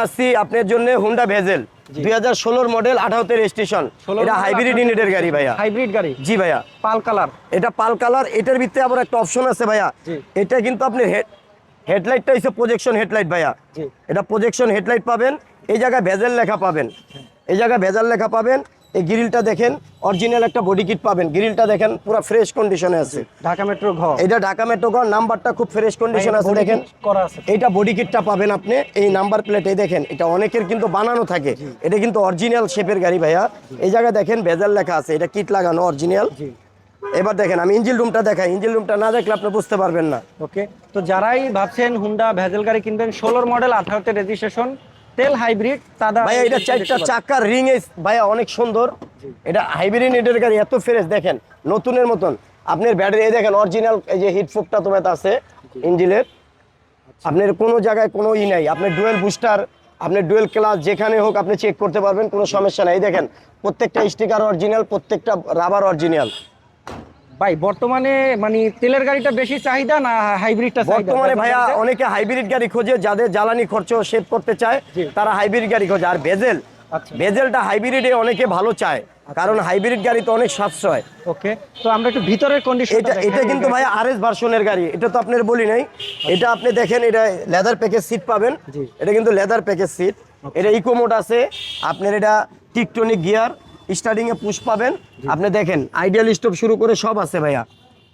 আসছি আপনার জন্য হুন্ডা ভেজেল 2016 মডেল 18তে রেজিস্ট্রেশন। এটা হাইব্রিড ইউনিটের গাড়ি ভাইয়া। হাইব্রিড গাড়ি? জি ভাইয়া। পাল কালার? এটা পাল কালার। এটার ভিতরে আবার একটা অপশন আছে ভাইয়া, এটা কিন্তু আপনি হেডলাইটটা হচ্ছে প্রজেকশন হেডলাইট ভাইয়া। এটা প্রজেকশন হেডলাইট পাবেন। এই জায়গায় ভেজেল লেখা পাবেন, এই জায়গায় ভেজাল লেখা পাবেন। এই গ্রিলটা দেখেন অরিজিনাল একটা বডি কিট পাবেন। গ্রিলটা দেখেন পুরো ফ্রেশ কন্ডিশনে আছে। ঢাকা মেট্রো ঘ, এটা ঢাকা মেট্রো ঘ। নাম্বারটা খুব ফ্রেশ কন্ডিশন আছে দেখেন করা আছে। এইটা বডি কিটটা পাবেন আপনি। এই নাম্বার প্লেট এই দেখেন, এটা অনেকের কিন্তু বানানো থাকে, এটা কিন্তু অরিজিনাল শেপের গাড়ি ভাইয়া। এই জায়গায় দেখেন ভেজাল লেখা আছে, এটা কিট লাগানো অরিজিনাল। এবার দেখেন আমি ইঞ্জিন রুমটা দেখাই, ইঞ্জিন রুমটা না দেখলে আপনি বুঝতে পারবেন না। ওকে, তো যারাই ভাবছেন হুন্ডা ভেজেল গাড়ি কিনবেন 16 মডেল 18তে রেজিস্ট্রেশন তেল হাইব্রিড দাদা ভাইয়া, এটা চারটা চাকার রিং ভাইয়া অনেক সুন্দর। এটা হাইব্রিড ইউনিটের গাড়ি, এত ফ্রেশ দেখেন নতুনের মতন। আপনার ব্যাটারি এই দেখেন অরিজিনাল, এই যে হিট প্রুফটা তো আছে ইঞ্জিনের। আপনার কোনো জায়গায় কোনো নাই, আপনার ডুয়েল বুস্টার, আপনার ডুয়েল ক্লাস যেখানে হোক আপনি চেক করতে পারবেন, কোনো সমস্যা নাই। এই দেখেন প্রত্যেকটা স্টিকার অরিজিনাল, প্রত্যেকটা রাবার অরিজিনাল। ভাই বর্তমানে মানে তেলের গাড়িটা বেশি চাহিদা না হাইব্রিডটা চাহিদা? বর্তমানে ভাইয়া অনেকে হাইব্রিড গাড়ি খোঁজে, যাদের জ্বালানি খরচ সেভ করতে চায় তারা হাইব্রিড গাড়ি খোঁজে। আর ভেজেলটা হাইব্রিডে অনেকে ভালো চায়, কারণ হাইব্রিড গাড়ি তো অনেক সাশ্রয়। ওকে, তো আমরা একটু ভিতরের কন্ডিশন। এটা কিন্তু ভাই আরএস ভার্সনের গাড়ি, এটা তো আপনার বলি নাই। এটা আপনি দেখেন, এটা লেদার প্যাকেজ সিট পাবেন। এটা কিন্তু লেদার প্যাকেজ সিট। এটা ইকো মোড আছে আপনার, এটা টিকটনিক গিয়ার, স্টার্টিং এ পুশ পাবেন আপনি। দেখেন আইডিয়াল স্টপ শুরু করে সব আছে ভাইয়া।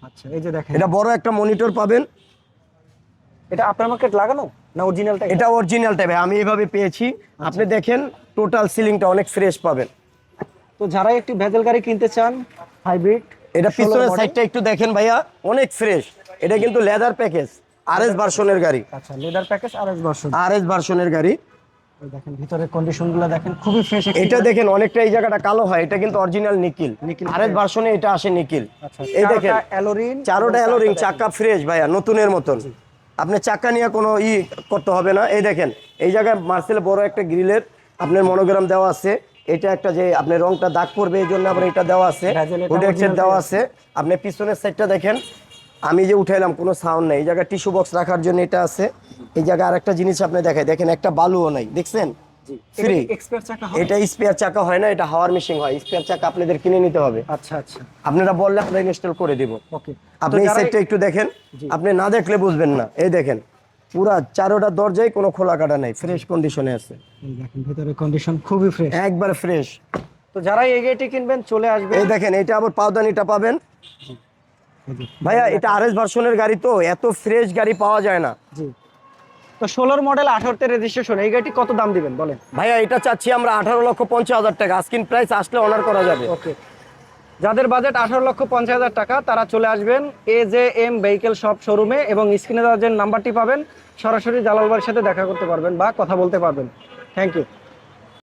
আচ্ছা, এই যে দেখেন এটা বড় একটা মনিটর পাবেন। এটা আপনার মার্কেট লাগানো না অরিজিনালটা? এটা অরিজিনালটা ভাই, আমি এইভাবে পেয়েছি। আপনি দেখেন টোটাল সিলিংটা অনেক ফ্রেশ পাবেন। তো যারা একটু ভেজেল গাড়ি কিনতে চান হাইব্রিড, এটা পিছনের সাইডটা একটু দেখেন ভাইয়া, অনেক ফ্রেশ। এটা কিন্তু লেদার প্যাকেজ আরএস ভার্সনের গাড়ি। আচ্ছা, leather package RS version, RS ভার্সনের গাড়ি। দেখেন ভিতরের কন্ডিশনগুলো দেখেন খুবই ফ্রেশ। এটা দেখেন অনেকটা এই জায়গাটা কালো হয়, এটা কিন্তু অরিজিনাল নিকিল। আরএস ভার্সনে এটা আসে নিকিল। এই দেখেন চারোটা অ্যালোরিং, চাকা ফ্রেশ ভাইয়া নতুনের মতন। আপনি চাকা নিয়ে কোনো করতে হবে না। এই দেখেন এই জায়গায় মার্সেল বড় একটা গ্রিলের আপনার মনোগ্রাম দেওয়া আছে। এটা একটা যে আপনার রংটা দাগ পড়বে এই জন্য আবার এটা দেওয়া আছে, প্রোটেকশন দেওয়া আছে। আপনি পিছনের সাইডটা দেখেন, আমি যে উঠাইলাম কোনো সাউন্ড নেই। এই জায়গায় টিস্যু বক্স রাখার জন্য এটা আছে। এই জায়গায় আরেকটা জিনিস আপনি দেখাই, দেখেন একটা বালুও নাই, দেখছেন ফ্রি। এটা স্পেয়ার চাকা হয় না, এটা হাওয়ার মেশিন হয়। স্পেয়ার চাকা আপনাদের কিনে নিতে হবে। আচ্ছা আচ্ছা, আপনারা বললে আমরা ইনস্টল করে দিব। ওকে, আপনি এই সাইডটা একটু দেখেন, আপনি না দেখলে বুঝবেন না। এই দেখেন পুরা চারোটা দরজায় কোনো খোলা কাটা নাই, ফ্রেশ কন্ডিশনে আছে। দেখেন ভিতরের কন্ডিশন খুবই ফ্রেশ, একবার ফ্রেশ। তো যারা এই গাড়িটি কিনবেন চলে আসবে। এই দেখেন এটা আবার পাউদানিটা পাবেন ভাইয়া। এটা আরএস ভার্সনের গাড়ি, তো এত ফ্রেশ গাড়ি পাওয়া যায় না। জি, তো 16 মডেল 18তে রেজিস্ট্রেশন, এই গাড়িটি কত দাম দিবেন বলেন? ভাইয়া এটা চাচ্ছি আমরা 18,50,000 টাকা। আস্কিং প্রাইস আসলে অনার করা যাবে। ওকে, যাদের বাজেট 18,50,000 টাকা তারা চলে আসবেন AJM ভেহিকেল শপ শোরুমে, এবং স্ক্রিনে দেওয়া যে নাম্বারটি পাবেন সরাসরি জালাল ভাইয়ের সাথে দেখা করতে পারবেন বা কথা বলতে পারবেন। Thank you.